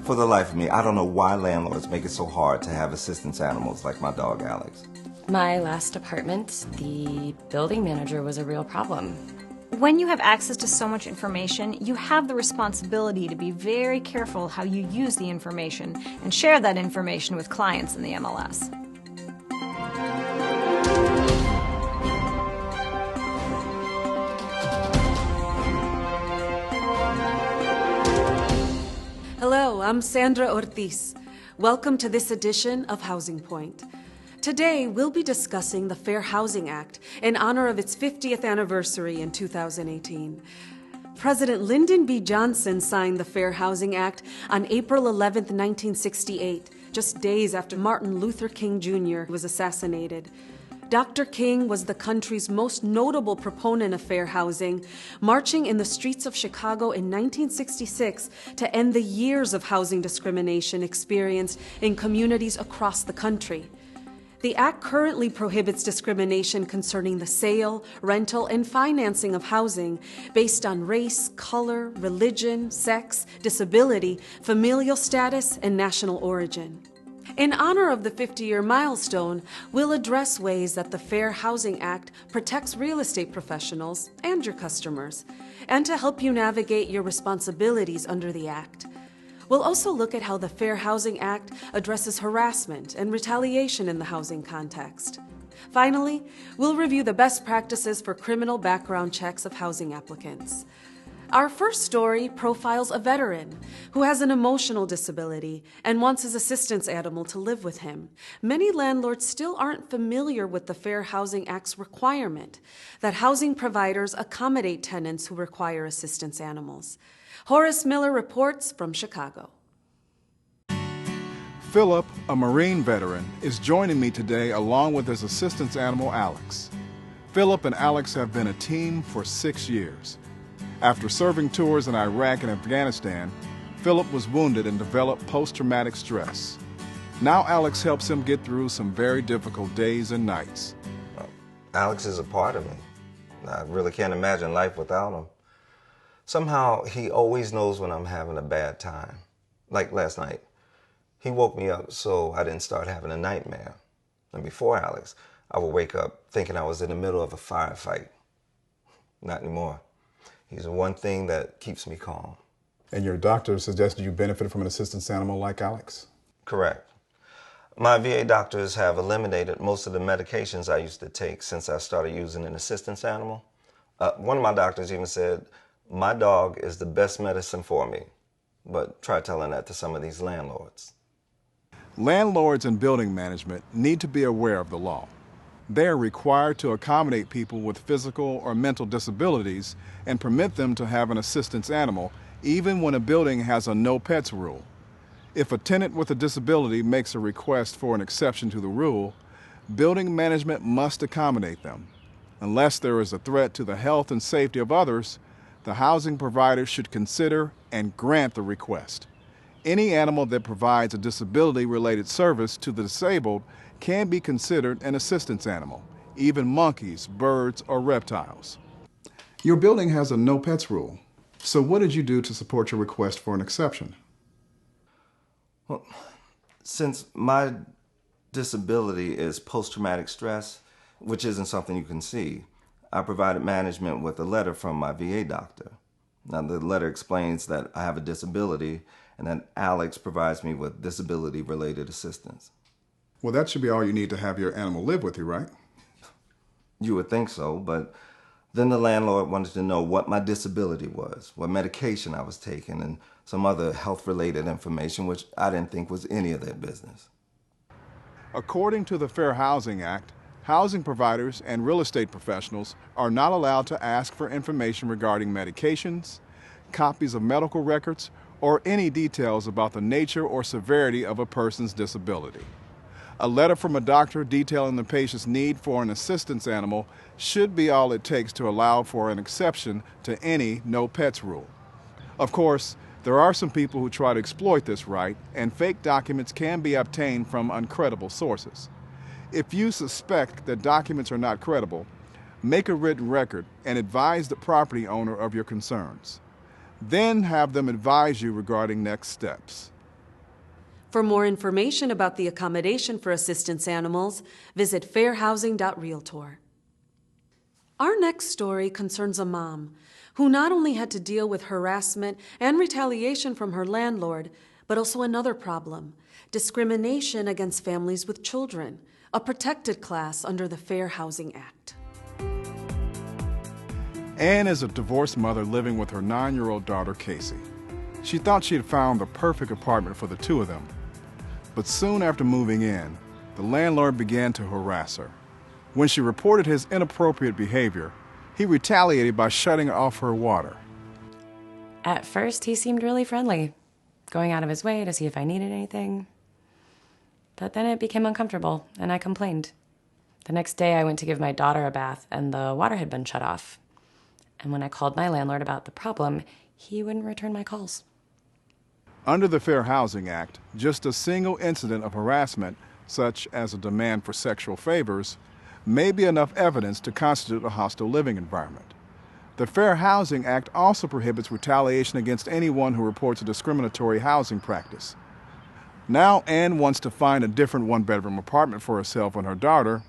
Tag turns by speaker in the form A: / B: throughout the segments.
A: For the life of me, I don't know why landlords make it so hard to have assistance animals like my dog Alex.
B: My last apartment, the building manager was a real problem.
C: When you have access to so much information, you have the responsibility to be very careful how you use the information and share that information with clients in the MLS.
D: Hello, I'm Sandra Ortiz. Welcome to this edition of Housing Point. Today, we'll be discussing the Fair Housing Act in honor of its 50th anniversary in 2018. President Lyndon B. Johnson signed the Fair Housing Act on April 11, 1968, just days after Martin Luther King Jr. was assassinated. Dr. King was the country's most notable proponent of fair housing, marching in the streets of Chicago in 1966 to end the years of housing discrimination experienced in communities across the country. The Act currently prohibits discrimination concerning the sale, rental, and financing of housing based on race, color, religion, sex, disability, familial status, and national origin. In honor of the 50-year milestone, we'll address ways that the Fair Housing Act protects real estate professionals and your customers, and to help you navigate your responsibilities under the Act. We'll also look at how the Fair Housing Act addresses harassment and retaliation in the housing context. Finally, we'll review the best practices for criminal background checks of housing applicants. Our first story profiles a veteran who has an emotional disability and wants his assistance animal to live with him. Many landlords still aren't familiar with the Fair Housing Act's requirement that housing providers accommodate tenants who require assistance animals. Horace Miller reports from Chicago.
E: Philip, a Marine veteran, is joining me today along with his assistance animal, Alex. Philip and Alex have been a team for 6 years. After serving tours in Iraq and Afghanistan, Philip was wounded and developed post-traumatic stress. Now Alex helps him get through some very difficult days and nights.
A: Alex is a part of me. I really can't imagine life without him. Somehow, he always knows when I'm having a bad time. Like last night, he woke me up so I didn't start having a nightmare. And before Alex, I would wake up thinking I was in the middle of a firefight. Not anymore. He's the one thing that keeps me calm.
E: And your doctor suggested you benefit from an assistance animal like Alex?
A: Correct. My VA doctors have eliminated most of the medications I used to take since I started using an assistance animal. One of my doctors even said, "My dog is the best medicine for me." But try telling that to some of these landlords.
E: Landlords and building management need to be aware of the law. They are required to accommodate people with physical or mental disabilities and permit them to have an assistance animal, even when a building has a no pets rule. If a tenant with a disability makes a request for an exception to the rule, building management must accommodate them. Unless there is a threat to the health and safety of others, the housing provider should consider and grant the request. Any animal that provides a disability-related service to the disabled can be considered an assistance animal, even monkeys, birds, or reptiles. Your building has a no pets rule. So what did you do to support your request for an exception?
A: Well, since my disability is post-traumatic stress, which isn't something you can see, I provided management with a letter from my VA doctor. Now, the letter explains that I have a disability and that Alex provides me with disability-related assistance.
E: Well, that should be all you need to have your animal live with you, right?
A: You would think so, but then the landlord wanted to know what my disability was, what medication I was taking, and some other health-related information, which I didn't think was any of their business.
E: According to the Fair Housing Act, housing providers and real estate professionals are not allowed to ask for information regarding medications, copies of medical records, or any details about the nature or severity of a person's disability. A letter from a doctor detailing the patient's need for an assistance animal should be all it takes to allow for an exception to any no pets rule. Of course, there are some people who try to exploit this right, and fake documents can be obtained from uncredible sources. If you suspect that documents are not credible, make a written record and advise the property owner of your concerns. Then have them advise you regarding next steps.
D: For more information about the accommodation for assistance animals, visit fairhousing.realtor. Our next story concerns a mom who not only had to deal with harassment and retaliation from her landlord, but also another problem: discrimination against families with children, a protected class under the Fair Housing Act.
E: Anne is a divorced mother living with her 9-year-old daughter, Casey. She thought she had found the perfect apartment for the two of them. But soon after moving in, the landlord began to harass her. When she reported his inappropriate behavior, he retaliated by shutting off her water.
B: At first, he seemed really friendly, going out of his way to see if I needed anything. But then it became uncomfortable, and I complained. The next day, I went to give my daughter a bath, and the water had been shut off. And when I called my landlord about the problem, he wouldn't return my calls.
E: Under the Fair Housing Act, just a single incident of harassment, such as a demand for sexual favors, may be enough evidence to constitute a hostile living environment. The Fair Housing Act also prohibits retaliation against anyone who reports a discriminatory housing practice. Now Anne wants to find a different one-bedroom apartment for herself and her daughter,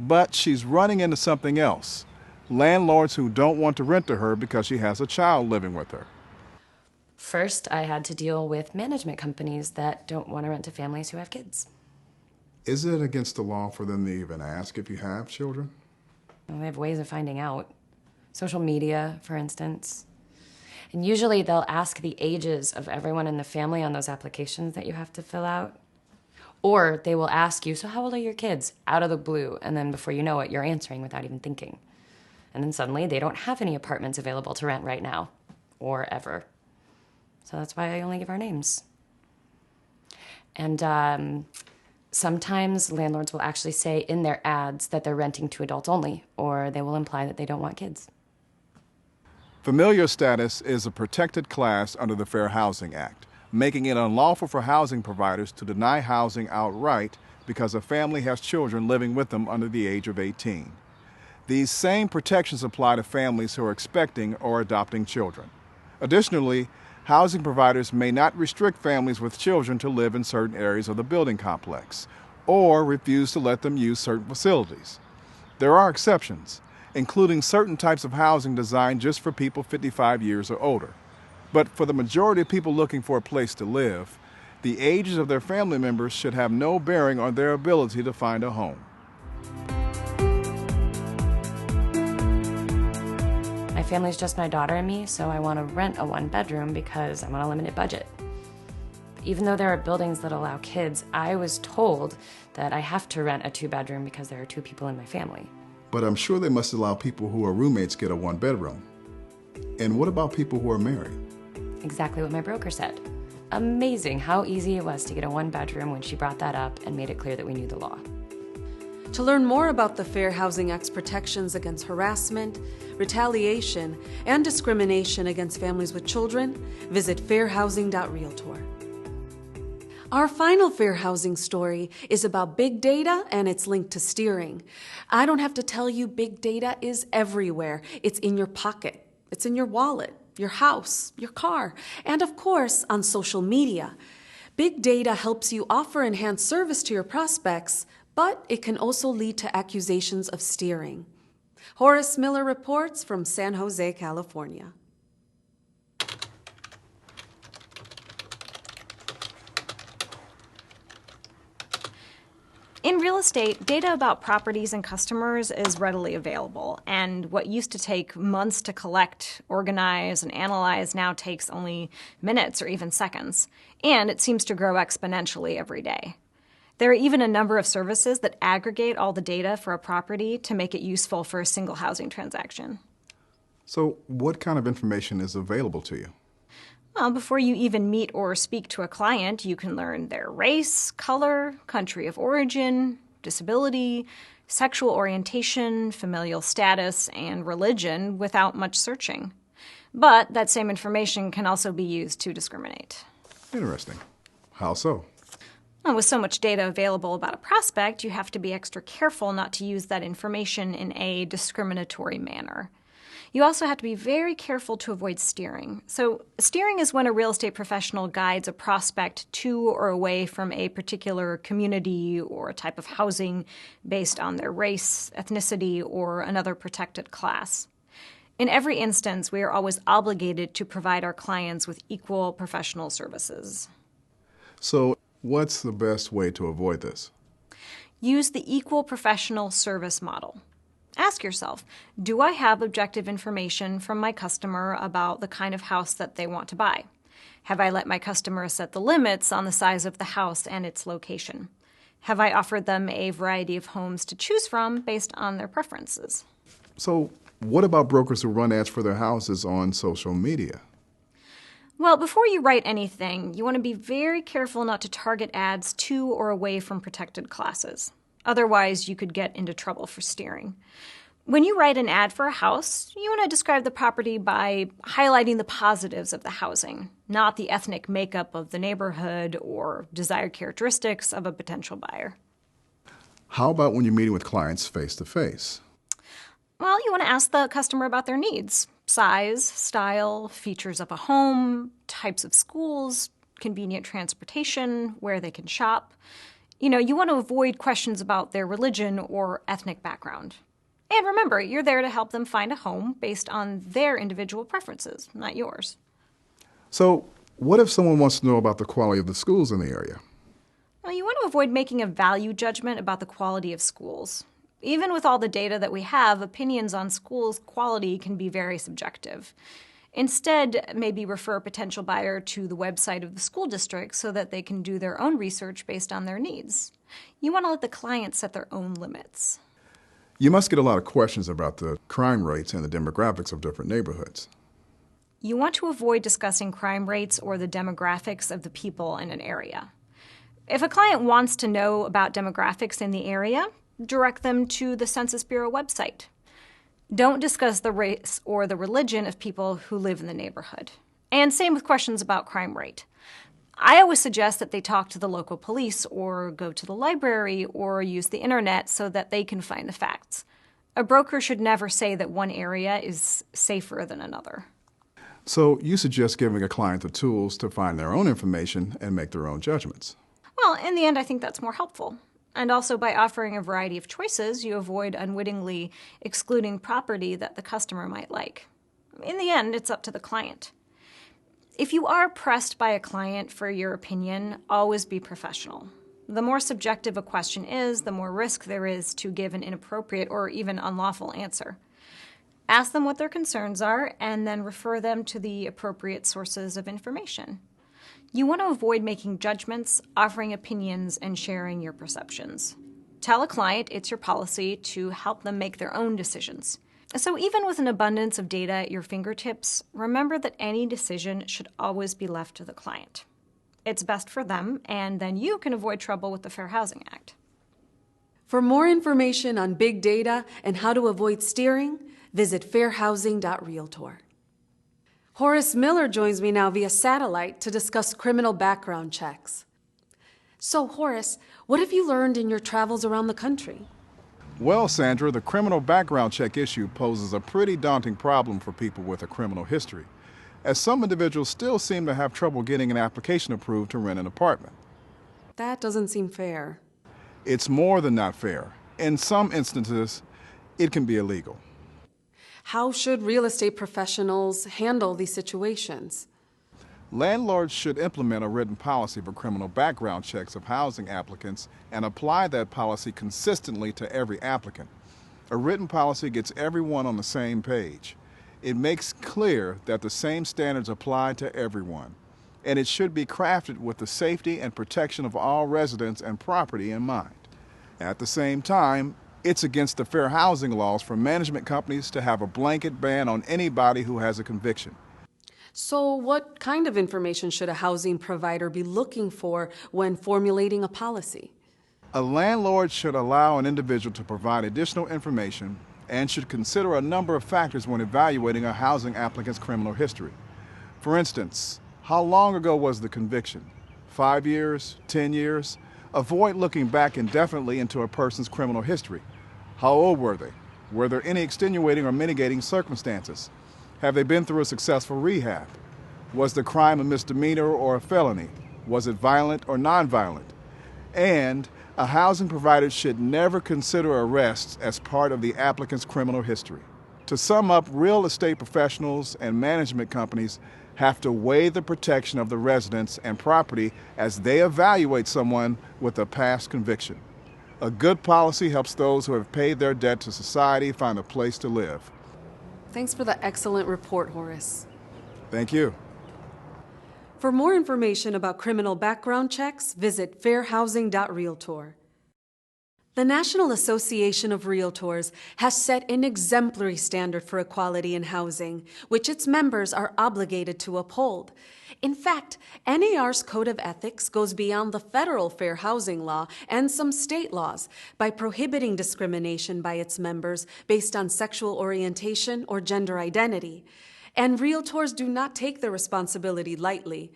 E: but she's running into something else: landlords who don't want to rent to her because she has a child living with her.
B: First, I had to deal with management companies that don't want to rent to families who have kids.
E: Is it against the law for them to even ask if you have children?
B: Well, they have ways of finding out. Social media, for instance. And usually they'll ask the ages of everyone in the family on those applications that you have to fill out. Or they will ask you, "So how old are your kids?" out of the blue, and then before you know it, you're answering without even thinking. And then suddenly they don't have any apartments available to rent right now, or ever. So that's why I only give our names. And sometimes landlords will actually say in their ads that they're renting to adults only, or they will imply that they don't want kids.
E: Familial status is a protected class under the Fair Housing Act, making it unlawful for housing providers to deny housing outright because a family has children living with them under the age of 18. These same protections apply to families who are expecting or adopting children. Additionally, housing providers may not restrict families with children to live in certain areas of the building complex, or refuse to let them use certain facilities. There are exceptions, including certain types of housing designed just for people 55 years or older. But for the majority of people looking for a place to live, the ages of their family members should have no bearing on their ability to find a home.
B: My family's just my daughter and me, so I want to rent a one-bedroom because I'm on a limited budget. Even though there are buildings that allow kids, I was told that I have to rent a two-bedroom because there are two people in my family.
E: But I'm sure they must allow people who are roommates get a one-bedroom. And what about people who are married?
B: Exactly what my broker said. Amazing how easy it was to get a one-bedroom when she brought that up and made it clear that we knew the law.
D: To learn more about the Fair Housing Act's protections against harassment, retaliation, and discrimination against families with children, visit fairhousing.realtor. Our final fair housing story is about big data and its link to steering. I don't have to tell you, big data is everywhere. It's in your pocket, it's in your wallet, your house, your car, and of course, on social media. Big data helps you offer enhanced service to your prospects, but it can also lead to accusations of steering. Horace Miller reports from San Jose, California.
C: In real estate, data about properties and customers is readily available, and what used to take months to collect, organize, and analyze now takes only minutes or even seconds, and it seems to grow exponentially every day. There are even a number of services that aggregate all the data for a property to make it useful for a single housing transaction.
E: So what kind of information is available to you?
C: Well, before you even meet or speak to a client, you can learn their race, color, country of origin, disability, sexual orientation, familial status, and religion without much searching. But that same information can also be used to discriminate.
E: Interesting. How so?
C: Well, with so much data available about a prospect, you have to be extra careful not to use that information in a discriminatory manner. You also have to be very careful to avoid steering. So, steering is when a real estate professional guides a prospect to or away from a particular community or a type of housing based on their race, ethnicity, or another protected class. In every instance, we are always obligated to provide our clients with equal professional services.
E: So, what's the best way to avoid this?
C: Use the equal professional service model. Ask yourself, do I have objective information from my customer about the kind of house that they want to buy? Have I let my customer set the limits on the size of the house and its location? Have I offered them a variety of homes to choose from based on their preferences?
E: So, what about brokers who run ads for their houses on social media?
C: Well, before you write anything, you want to be very careful not to target ads to or away from protected classes. Otherwise, you could get into trouble for steering. When you write an ad for a house, you want to describe the property by highlighting the positives of the housing, not the ethnic makeup of the neighborhood or desired characteristics of a potential buyer.
E: How about when you're meeting with clients face to face?
C: Well, you want to ask the customer about their needs: size, style, features of a home, types of schools, convenient transportation, where they can shop. You want to avoid questions about their religion or ethnic background. And remember, you're there to help them find a home based on their individual preferences, not yours.
E: So, what if someone wants to know about the quality of the schools in the area?
C: Well, you want to avoid making a value judgment about the quality of schools. Even with all the data that we have, opinions on schools' quality can be very subjective. Instead, maybe refer a potential buyer to the website of the school district so that they can do their own research based on their needs. You want to let the client set their own limits.
E: You must get a lot of questions about the crime rates and the demographics of different neighborhoods.
C: You want to avoid discussing crime rates or the demographics of the people in an area. If a client wants to know about demographics in the area, direct them to the Census Bureau website. Don't discuss the race or the religion of people who live in the neighborhood. And same with questions about crime rate. I always suggest that they talk to the local police or go to the library or use the internet so that they can find the facts. A broker should never say that one area is safer than another.
E: So, you suggest giving a client the tools to find their own information and make their own judgments.
C: Well, in the end, I think that's more helpful. And also, by offering a variety of choices, you avoid unwittingly excluding property that the customer might like. In the end, it's up to the client. If you are pressed by a client for your opinion, always be professional. The more subjective a question is, the more risk there is to give an inappropriate or even unlawful answer. Ask them what their concerns are, and then refer them to the appropriate sources of information. You want to avoid making judgments, offering opinions, and sharing your perceptions. Tell a client it's your policy to help them make their own decisions. So even with an abundance of data at your fingertips, remember that any decision should always be left to the client. It's best for them, and then you can avoid trouble with the Fair Housing Act.
D: For more information on big data and how to avoid steering, visit fairhousing.realtor. Horace Miller joins me now via satellite to discuss criminal background checks. So, Horace, what have you learned in your travels around the country?
E: Well, Sandra, the criminal background check issue poses a pretty daunting problem for people with a criminal history, as some individuals still seem to have trouble getting an application approved to rent an apartment.
D: That doesn't seem fair.
E: It's more than not fair. In some instances, it can be illegal.
D: How should real estate professionals handle these situations?
E: Landlords should implement a written policy for criminal background checks of housing applicants and apply that policy consistently to every applicant. A written policy gets everyone on the same page. It makes clear that the same standards apply to everyone, and it should be crafted with the safety and protection of all residents and property in mind. At the same time, it's against the fair housing laws for management companies to have a blanket ban on anybody who has a conviction.
D: So what kind of information should a housing provider be looking for when formulating a policy?
E: A landlord should allow an individual to provide additional information and should consider a number of factors when evaluating a housing applicant's criminal history. For instance, how long ago was the conviction? 5 years? 10 years? Avoid looking back indefinitely into a person's criminal history. How old were they? Were there any extenuating or mitigating circumstances? Have they been through a successful rehab? Was the crime a misdemeanor or a felony? Was it violent or nonviolent? And a housing provider should never consider arrests as part of the applicant's criminal history. To sum up, real estate professionals and management companies have to weigh the protection of the residents and property as they evaluate someone with a past conviction. A good policy helps those who have paid their debt to society find a place to live.
D: Thanks for the excellent report, Horace.
E: Thank you.
D: For more information about criminal background checks, visit fairhousing.realtor. The National Association of Realtors has set an exemplary standard for equality in housing, which its members are obligated to uphold. In fact, NAR's Code of Ethics goes beyond the federal fair housing law and some state laws by prohibiting discrimination by its members based on sexual orientation or gender identity. And realtors do not take their responsibility lightly.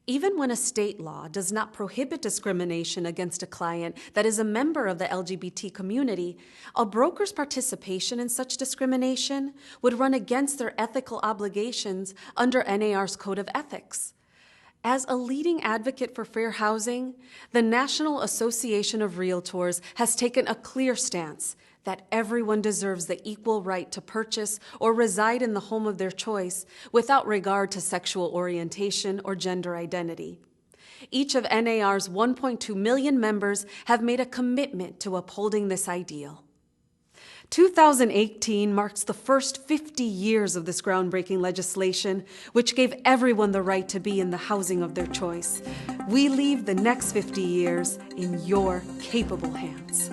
D: Even when a state law does not prohibit discrimination against a client that is a member of the LGBT community, a broker's participation in such discrimination would run against their ethical obligations under NAR's Code of Ethics. As a leading advocate for fair housing, the National Association of Realtors has taken a clear stance that everyone deserves the equal right to purchase or reside in the home of their choice without regard to sexual orientation or gender identity. Each of NAR's 1.2 million members have made a commitment to upholding this ideal. 2018 marks the first 50 years of this groundbreaking legislation, which gave everyone the right to be in the housing of their choice. We leave the next 50 years in your capable hands.